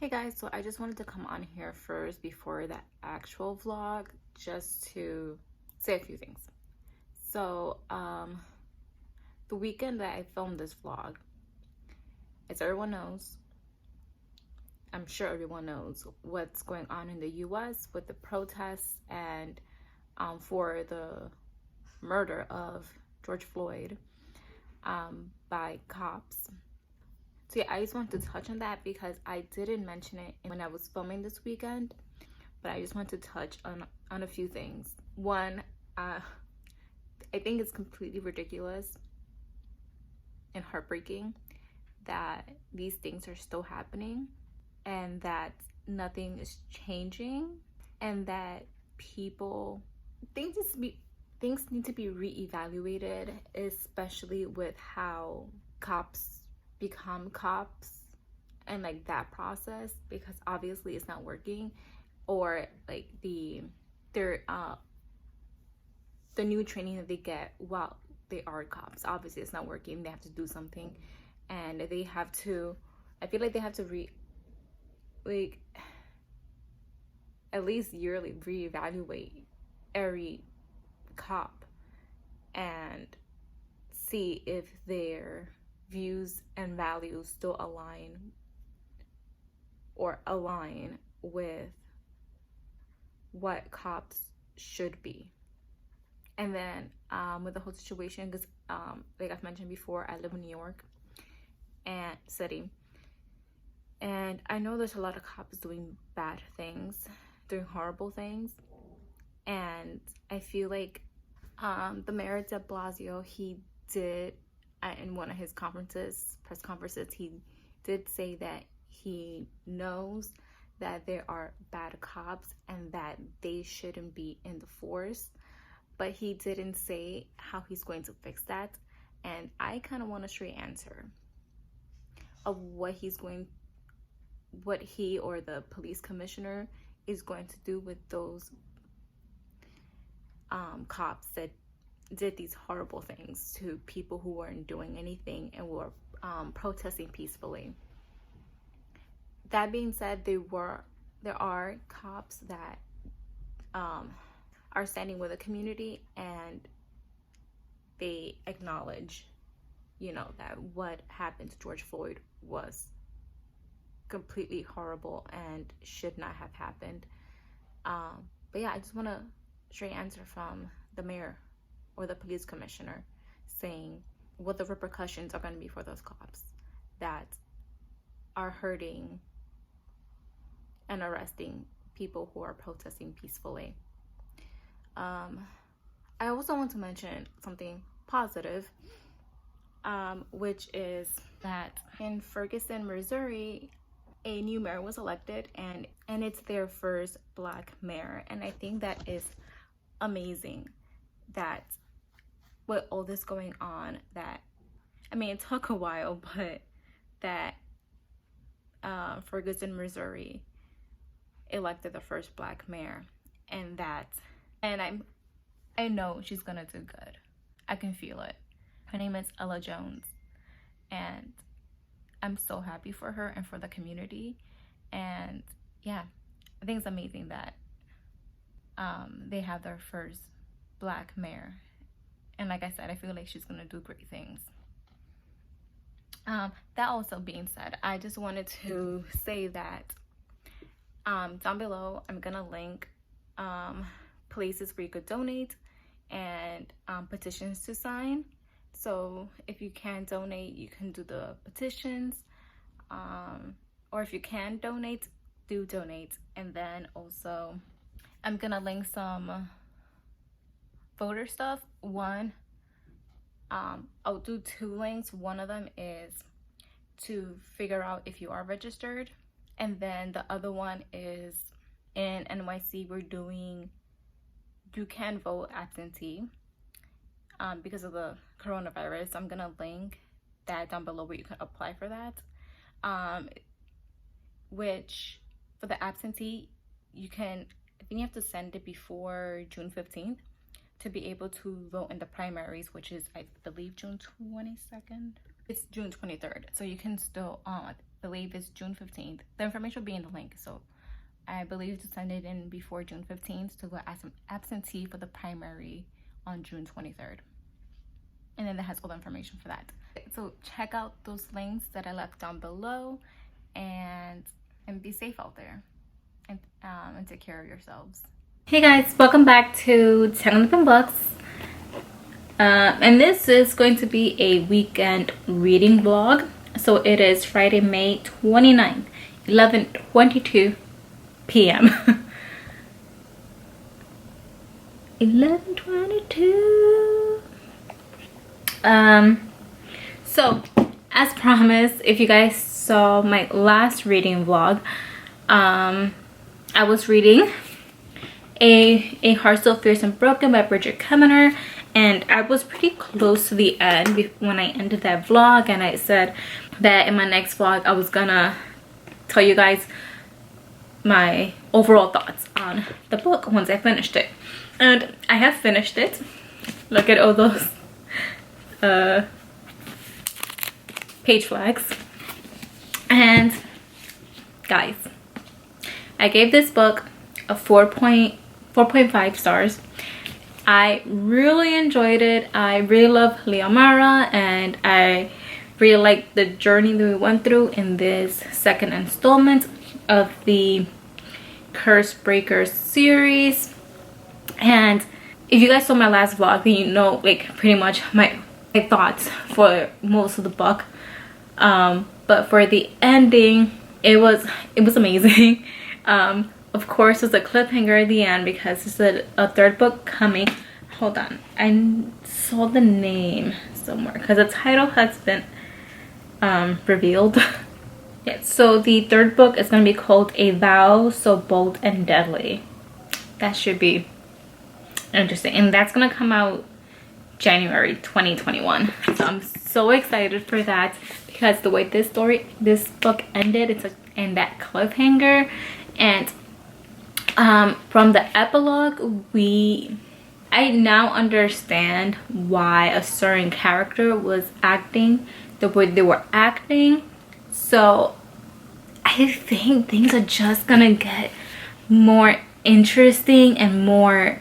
Hey guys, so I just wanted to come on here first before the actual vlog just to say a few things. So, the weekend that I filmed this vlog, as everyone knows, I'm sure everyone knows what's going on in the US with the protests and for the murder of George Floyd by cops. So yeah, I just want to touch on that because I didn't mention it when I was filming this weekend, but I just want to touch on a few things. One, I think it's completely ridiculous and heartbreaking that these things are still happening and that nothing is changing, and that things need to be reevaluated, especially with how cops become cops and like that process, because obviously it's not working, or like the new training that they get while they are cops, obviously it's not working. They have to do something, and they have to, I feel like they have to at least yearly reevaluate every cop and see if their views and values still align with what cops should be. And then with the whole situation, because like I've mentioned before, I live in New York and city, and I know there's a lot of cops doing bad things, doing horrible things, and I feel like the mayor de Blasio, he did, in one of his press conferences, he did say that he knows that there are bad cops and that they shouldn't be in the force, but he didn't say how he's going to fix that. And I kind of want a straight answer of what he or the police commissioner is going to do with those cops that did these horrible things to people who weren't doing anything and were protesting peacefully. That being said, there are cops that are standing with the community, and they acknowledge, that what happened to George Floyd was completely horrible and should not have happened. But yeah, I just want a straight answer from the mayor or the police commissioner saying what the repercussions are going to be for those cops that are hurting and arresting people who are protesting peacefully. I also want to mention something positive, which is that in Ferguson, Missouri, a new mayor was elected, and it's their first Black mayor. And I think that is amazing that with all this going on, that, I mean, it took a while, but that Ferguson, Missouri elected the first Black mayor, and I know she's gonna do good. I can feel it. Her name is Ella Jones, and I'm so happy for her and for the community. And yeah, I think it's amazing that they have their first Black mayor. And like I said, I feel like she's gonna do great things. That also being said, I just wanted to say that down below I'm gonna link places where you could donate and petitions to sign. So if you can donate, you can do the petitions, or if you can donate, do donate. And then also I'm gonna link some voter stuff. One, I'll do two links. One of them is to figure out if you are registered, and then the other one is in NYC you can vote absentee because of the coronavirus. I'm gonna link that down below where you can apply for that, which for the absentee, I think you have to send it before June 15th to be able to vote in the primaries, which is, I believe, June 22nd. It's June 23rd, so you can still believe it's June 15th. The information will be in the link, so I believe to send it in before June 15th to go as an absentee for the primary on June 23rd. And then that has all the information for that. So check out those links that I left down below, and be safe out there, and take care of yourselves. Hey guys, welcome back to Tangled Up in Books. And this is going to be a weekend reading vlog. So it is Friday, May 29th, 11:22 p.m. 11:22. So as promised, if you guys saw my last reading vlog, I was reading A Heart So Fierce and Broken by Bridget Kemmerer, and I was pretty close to the end when I ended that vlog, and I said that in my next vlog I was gonna tell you guys my overall thoughts on the book once I finished it. And I have finished it. Look at all those page flags. And guys, I gave this book a 4.5 stars. I really enjoyed it. I really love Liamara, and I really like the journey that we went through in this second installment of the Curse Breakers series. And if you guys saw my last vlog, then you know like pretty much my thoughts for most of the book. But for the ending, it was amazing. Of course, there's a cliffhanger at the end because there's a third book coming. Hold on, I saw the name somewhere because the title has been revealed. Yeah, so the third book is going to be called A Vow So Bold and Deadly. That should be interesting, and that's going to come out January 2021. So I'm so excited for that because the way this book ended, it's in that cliffhanger. And from the epilogue, I now understand why a certain character was acting the way they were acting. So I think things are just gonna get more interesting and more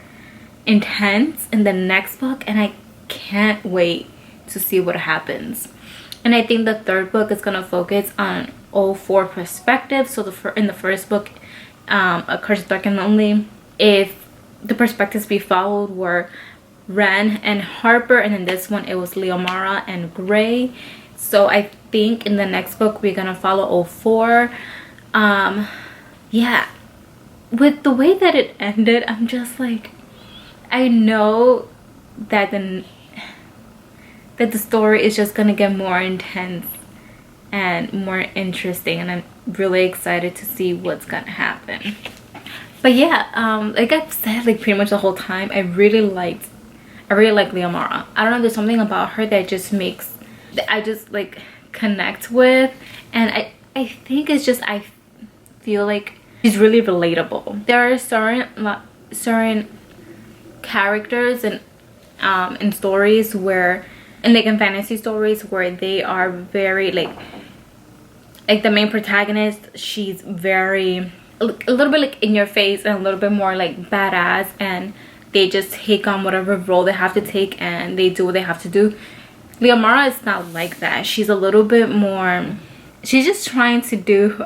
intense in the next book, and I can't wait to see what happens. And I think the third book is gonna focus on all four perspectives. So in the first book, A Curse Dark and Lonely, if the perspectives we followed were Ren and Harper, and in this one it was Liamara and Gray. So I think in the next book we're gonna follow all four. Yeah, with the way that it ended, I'm just like, I know that the story is just gonna get more intense and more interesting, and I'm really excited to see what's gonna happen. But yeah, like I've said like pretty much the whole time, I really like Liamara. I don't know, there's something about her that just makes that I just like connect with, and I think it's just, I feel like she's really relatable. There are certain characters and in stories where, and like in fantasy stories, where they are very like the main protagonist, she's very a little bit like in your face and a little bit more like badass, and they just take on whatever role they have to take and they do what they have to do. Liamara is not like that. She's a little bit more, she's just trying to do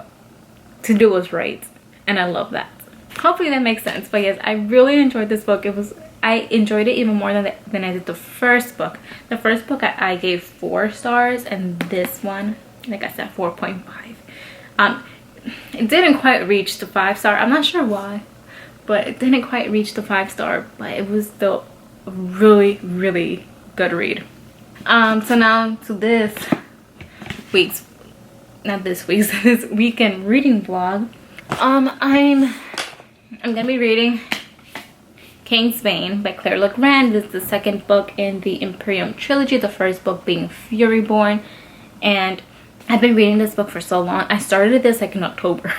what's right, and I love that. Hopefully that makes sense. But yes, I really enjoyed this book. I enjoyed it even more than I did the first book. The first book I gave 4 stars, and this one, like I said, 4.5. It didn't quite reach the 5-star. I'm not sure why, but it didn't quite reach the 5-star, but it was still a really, really good read. So now to this weekend reading vlog. I'm gonna be reading King's Vein by Claire Legrand. This is the second book in the Imperium trilogy, the first book being Furyborn, and I've been reading this book for so long. I started this like in October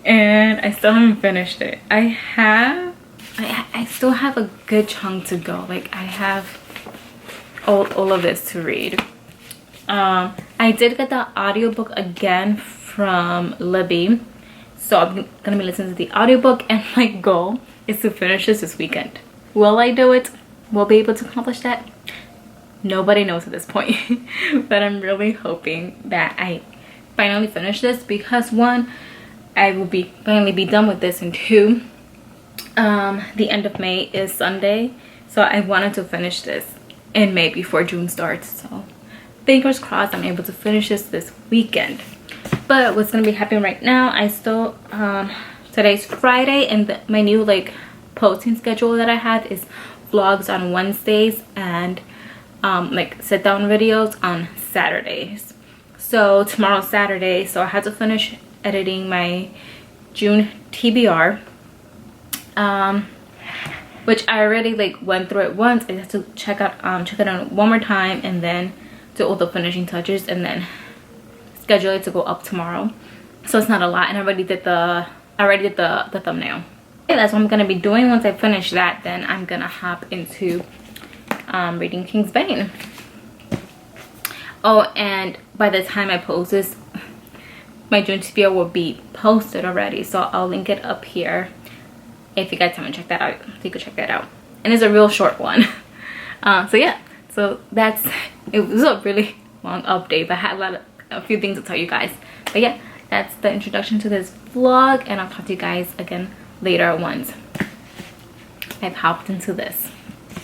and I still haven't finished it. I still have a good chunk to go. Like I have all of this to read. I I did get the audiobook again from Libby, so I'm gonna be listening to the audiobook, and my goal is to finish this weekend. Will I do it? Will I be able to accomplish that? Nobody knows at this point. But I'm really hoping that I finally finish this, because one, I will finally be done with this, and two, the end of May is Sunday, so I wanted to finish this in May before June starts. So fingers crossed I'm able to finish this weekend. But what's gonna be happening right now, I still today's Friday, and my new like posting schedule that I have is vlogs on Wednesdays and like sit down videos on Saturdays. So tomorrow's Saturday, so I had to finish editing my June TBR, which I already like went through it once. I have to check it out one more time, and then do all the finishing touches, and then schedule it to go up tomorrow. So it's not a lot, and I already did the thumbnail. Okay, that's what I'm gonna be doing. Once I finish that, then I'm gonna hop into reading King's Bane. Oh, and by the time I post this, my June TBR will be posted already, so I'll link it up here if you guys haven't checked that out. You could check that out, and it's a real short one. So yeah, so it was a really long update, but I had a few things to tell you guys. But yeah, that's the introduction to this vlog, and I'll talk to you guys again later once I've hopped into this.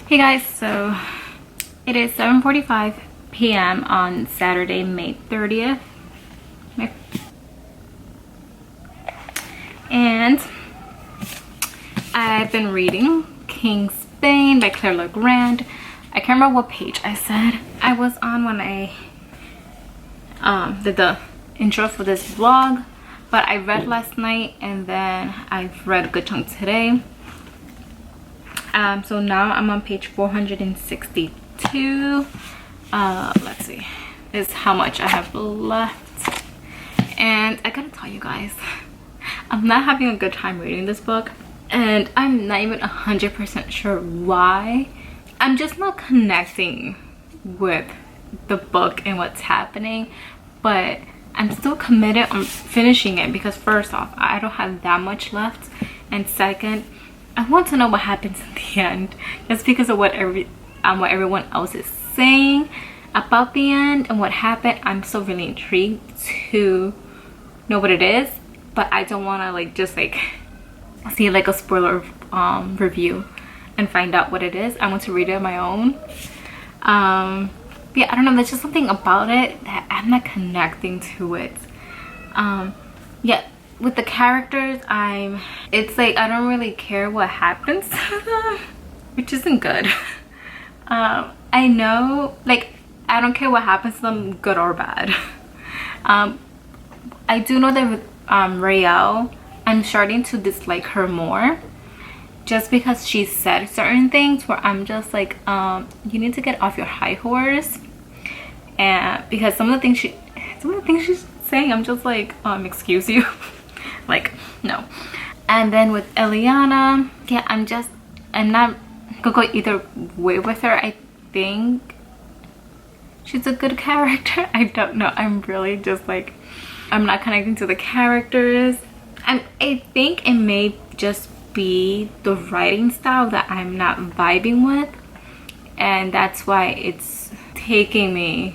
Hey guys, so it is 7:45 p.m. on Saturday, May 30th. And I've been reading King's Bane by Claire Legrand. I can't remember what page I said I was on when I did the intro for this vlog, but I read last night, and then I've read a good chunk today. So now I'm on page 462. Let's see, is how much I have left. And I gotta tell you guys, I'm not having a good time reading this book, and I'm not even 100% sure why. I'm just not connecting with the book and what's happening, but I'm still committed on finishing it, because first off, I don't have that much left, and second, I want to know what happens at the end, just because of what everyone else is saying about the end and what happened. I'm still really intrigued to know what it is, but I don't want to like just like see like a spoiler review and find out what it is. I want to read it on my own. Yeah, I don't know, there's just something about it that I'm not connecting to it. Yeah, with the characters, it's like I don't really care what happens to them, which isn't good. I know, like, I don't care what happens to them, good or bad. I do know that with Raelle, I'm starting to dislike her more, just because she said certain things where I'm just like, you need to get off your high horse. And because some of the things she's saying, I'm just like, excuse you. Like, no. And then with Eliana, yeah, I'm not gonna go either way with her. I think she's a good character. I don't know, I'm really just like, I'm not connecting to the characters. And I think it may just be the writing style that I'm not vibing with, and that's why it's taking me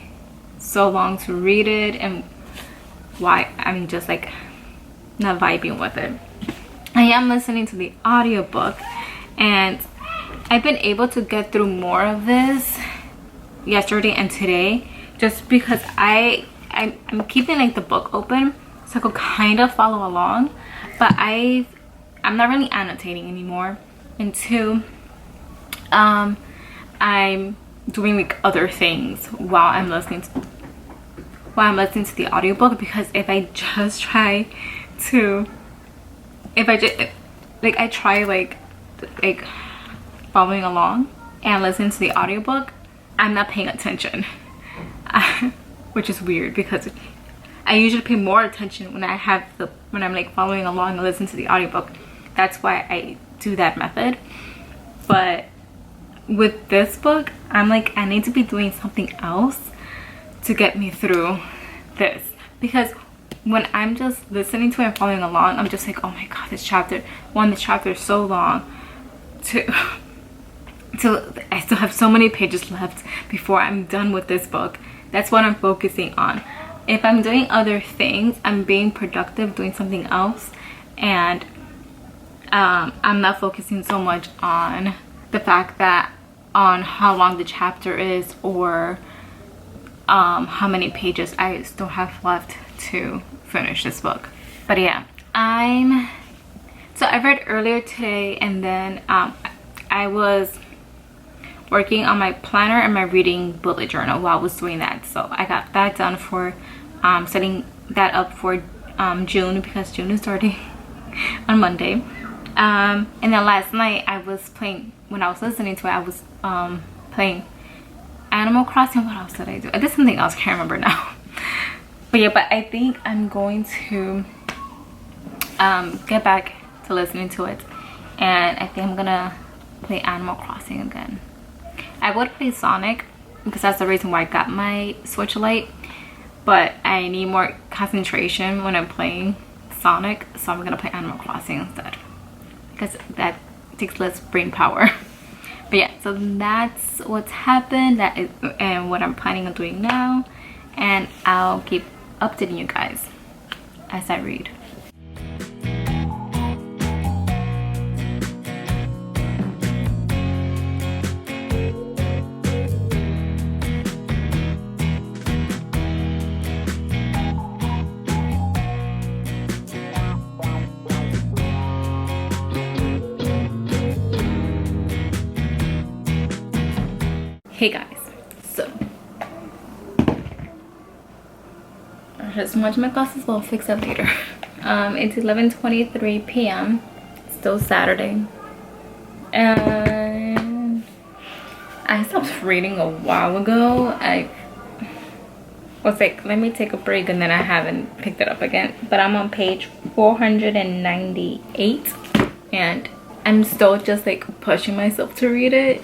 so long to read it, and why I'm just like not vibing with it. I am listening to the audiobook, and I've been able to get through more of this yesterday and today, just because I'm keeping like the book open so I could kind of follow along, but I'm not really annotating anymore. And two, I'm doing like other things while I'm listening to the audiobook, because if I try following along and listen to the audiobook, I'm not paying attention. Which is weird, because I usually pay more attention when I'm like following along and listen to the audiobook. That's why I do that method. But with this book, I'm like, I need to be doing something else to get me through this, because when I'm just listening to it and following along, I'm just like, oh my god, this chapter is so long. I still have so many pages left before I'm done with this book. That's what I'm focusing on. If I'm doing other things, I'm being productive doing something else, and I'm not focusing so much on the fact that on how long the chapter is, or how many pages I still have left to finish this book. But yeah, so I read earlier today, and then I was working on my planner and my reading bullet journal while I was doing that. So I got that done for setting that up for June, because June is starting on Monday. And then last night I was playing, when I was listening to it, I was playing Animal Crossing. What else did I do? I did something else, I can't remember now. But yeah, but I think I'm going to get back to listening to it, and I think I'm gonna play Animal Crossing again. I would play Sonic, because that's the reason why I got my Switch Lite, but I need more concentration when I'm playing Sonic, so I'm gonna play Animal Crossing instead, because that takes less brain power. But yeah, so that's what's happened, that is, and what I'm planning on doing now, and I'll keep updating you guys as I read. Hey guys, so I just smudged my glasses, but I'll fix that later. It's 11:23 p.m. Still Saturday, and I stopped reading a while ago. I was like, let me take a break, and then I haven't picked it up again. But I'm on page 498, and I'm still just like pushing myself to read it.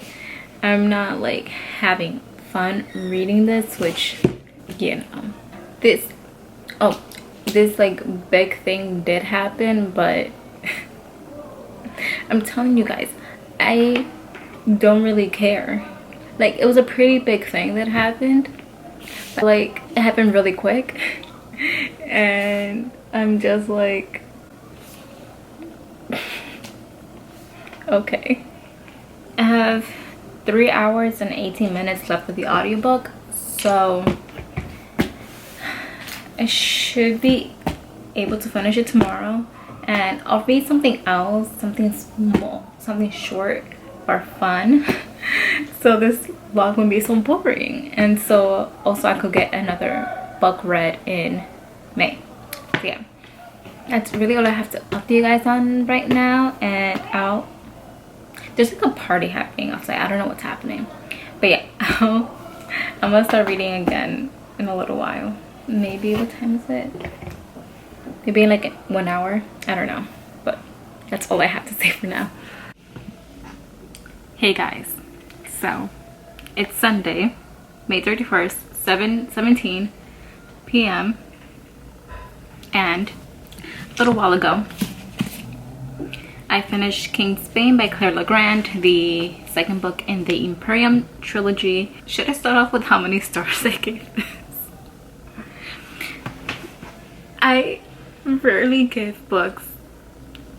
I'm not like having fun reading this, which, you know, this like big thing did happen, but I'm telling you guys, I don't really care. Like, it was a pretty big thing that happened, but like it happened really quick, and I'm just like, okay. I have 3 hours and 18 minutes left of the audiobook, so I should be able to finish it tomorrow, and I'll read something else, something small, something short or fun, so this vlog won't be so boring, and so also I could get another book read in May. So yeah, that's really all I have to update you guys on right now, and there's like a party happening outside. I don't know what's happening, but yeah, I'm gonna start reading again in a little while. Maybe, what time is it? Maybe in like 1 hour. I don't know, but that's all I have to say for now. Hey guys, so it's Sunday, May 31st, 7:17 p.m. and a little while ago I finished King Spain by Claire Legrand, the second book in the Imperium trilogy. Should I start off with how many stars I gave this? I rarely give books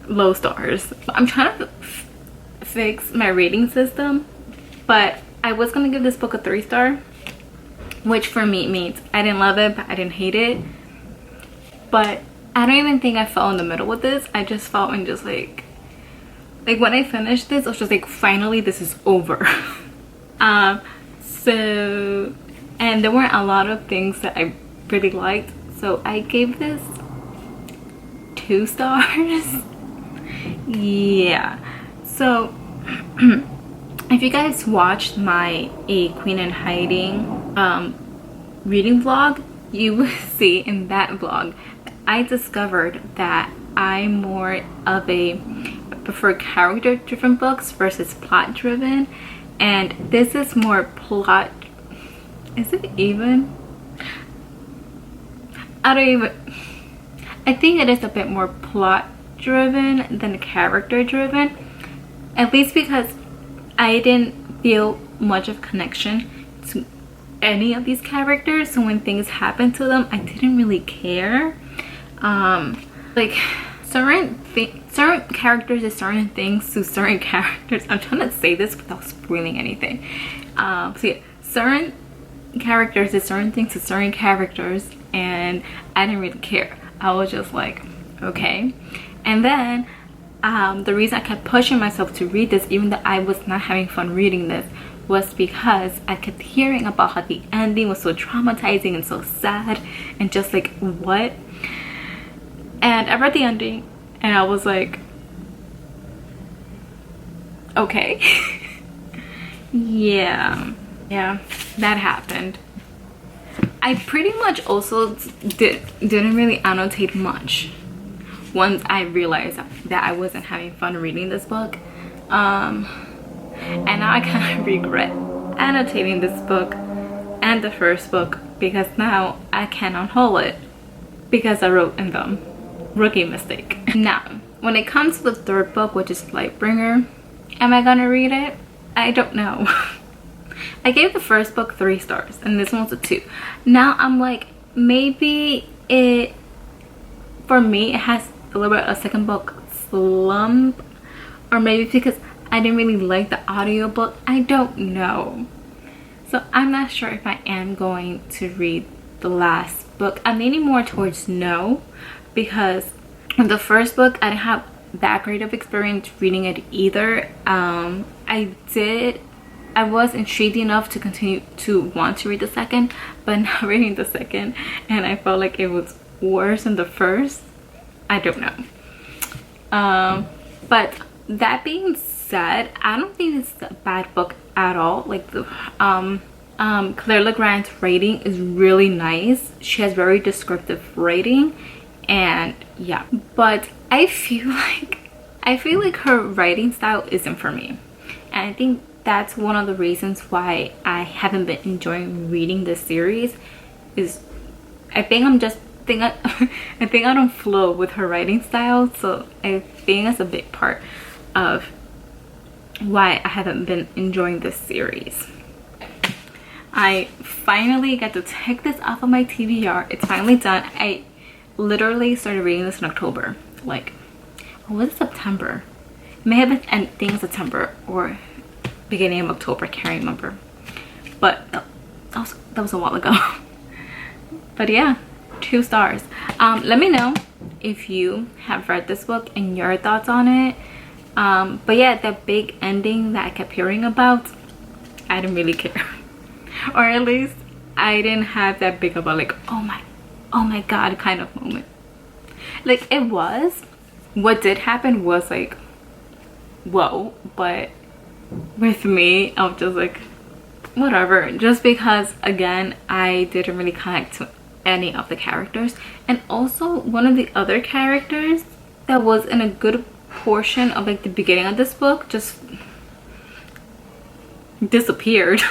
low stars. I'm trying to fix my rating system, but I was gonna give this book a 3-star, which for me means I didn't love it, but I didn't hate it. But I don't even think I fell in the middle with this. I just felt in just like when I finished this, I was just like, finally this is over. So, and there weren't a lot of things that I really liked, so I gave this 2 stars. Yeah, so if you guys watched my A Queen in Hiding reading vlog, you will see in that vlog I discovered that I'm more of a prefer character driven books versus plot driven, and this is more plot. Is it even? I think it is a bit more plot driven than character driven, at least because I didn't feel much of connection to any of these characters, so when things happen to them I didn't really care. Like certain characters did certain things to certain characters. I'm trying to say this without spoiling anything. So yeah, certain characters did certain things to certain characters and I didn't really care. I was just like, okay. And then the reason I kept pushing myself to read this, even though I was not having fun reading this, was because I kept hearing about how the ending was so traumatizing and so sad and just like, what? And I read the ending and I was like, okay. yeah, that happened. I pretty much also didn't really annotate much once I realized that I wasn't having fun reading this book. And now I kind of regret annotating this book and the first book because now I can't unhaul it because I wrote in them. Rookie mistake. Now, when it comes to the third book, which is Lightbringer, am I gonna read it? I don't know. I gave the first book 3 stars and this one's a 2. Now I'm like, maybe it, for me, it has a little bit of a second book slump, or maybe because I didn't really like the audiobook. I don't know. So I'm not sure if I am going to read the last book. I'm leaning more towards no, because the first book I didn't have that great of experience reading it either. I was intrigued enough to continue to want to read the second, but not reading the second and I felt like it was worse than the first. I don't know. But that being said, I don't think it's a bad book at all. Like the Claire Legrand's writing is really nice. She has very descriptive writing, and yeah, but I feel like her writing style isn't for me, and I think that's one of the reasons why I haven't been enjoying reading this series. Is I think I don't flow with her writing style, so I think that's a big part of why I haven't been enjoying this series. I finally got to take this off of my TBR. It's finally done. I literally started reading this in October. Like, what was it, September? It may have been ending September or beginning of October, I can't remember. But that was a while ago. But yeah, 2 stars. Let me know if you have read this book and your thoughts on it. But yeah, the big ending that I kept hearing about, I didn't really care. Or at least I didn't have that big of a like, oh my god kind of moment. Like, it was, what did happen was like, whoa, but with me I was just like, whatever, just because again I didn't really connect to any of the characters. And also one of the other characters that was in a good portion of like the beginning of this book just disappeared.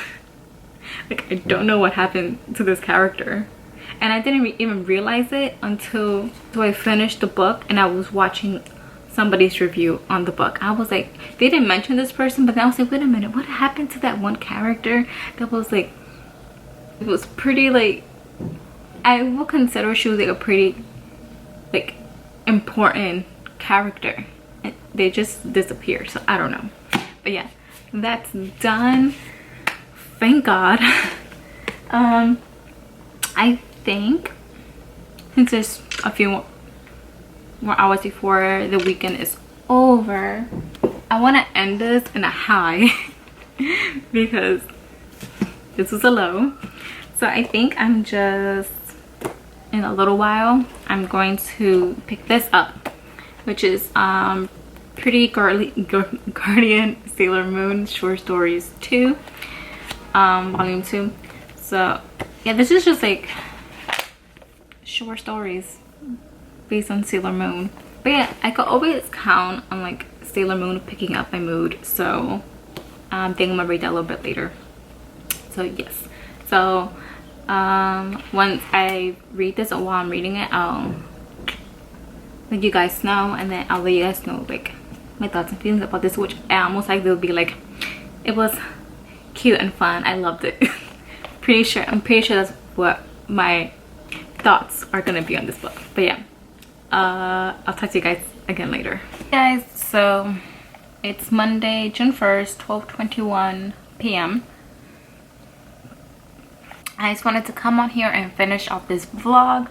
Like, I don't know what happened to this character, and I didn't even realize it until I finished the book and I was watching somebody's review on the book. I was like, they didn't mention this person, but then I was like, wait a minute, what happened to that one character that was like, it was pretty, like, I will consider she was like a pretty like important character, and they just disappeared. So I don't know, but yeah, that's done, thank god. I think since there's a few more hours before the weekend is over, I want to end this in a high because this was a low. So I think I'm just, in a little while, I'm going to pick this up, which is Pretty Guardian Sailor Moon Short Stories 2, volume 2. So yeah, this is just like short stories based on Sailor Moon. But yeah, I could always count on like Sailor Moon picking up my mood, so I think I'm gonna read that a little bit later. So yes, so Once I read this or while I'm reading it, I'll let you guys know, and then I'll let you guys know like my thoughts and feelings about this, which I almost like they'll be like, it was cute and fun. I loved it. I'm pretty sure that's what my thoughts are gonna be on this book. But yeah, I'll talk to you guys again later. Guys, so it's Monday, June 1st, 12:21 p.m. I just wanted to come on here and finish off this vlog.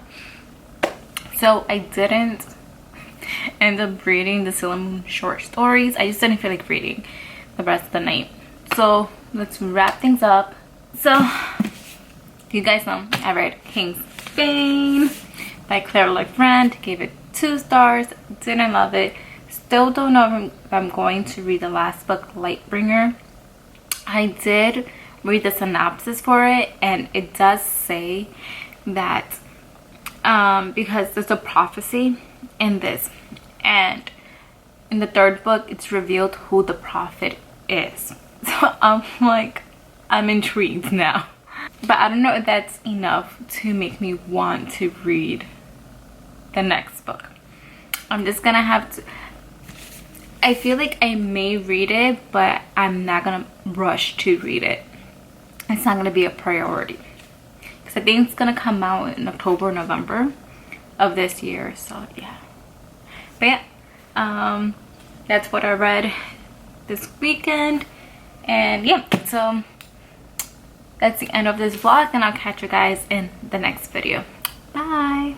So I didn't end up reading the Sailor Moon short stories. I just didn't feel like reading the rest of the night. So let's wrap things up. So you guys know I read King's Bane by Claire LeGrand. Gave it 2 stars. Didn't love it. Still don't know if I'm going to read the last book, Lightbringer. I did read the synopsis for it, and it does say that because there's a prophecy in this, and in the 3rd book it's revealed who the prophet is. So I'm like, I'm intrigued now, but I don't know if that's enough to make me want to read the next book. I'm just gonna have to, I feel like I may read it, but I'm not gonna rush to read it. It's not gonna be a priority because I think it's gonna come out in October, November of this year. So yeah, but yeah, that's what I read this weekend, and yeah, so that's the end of this vlog, and I'll catch you guys in the next video. Bye.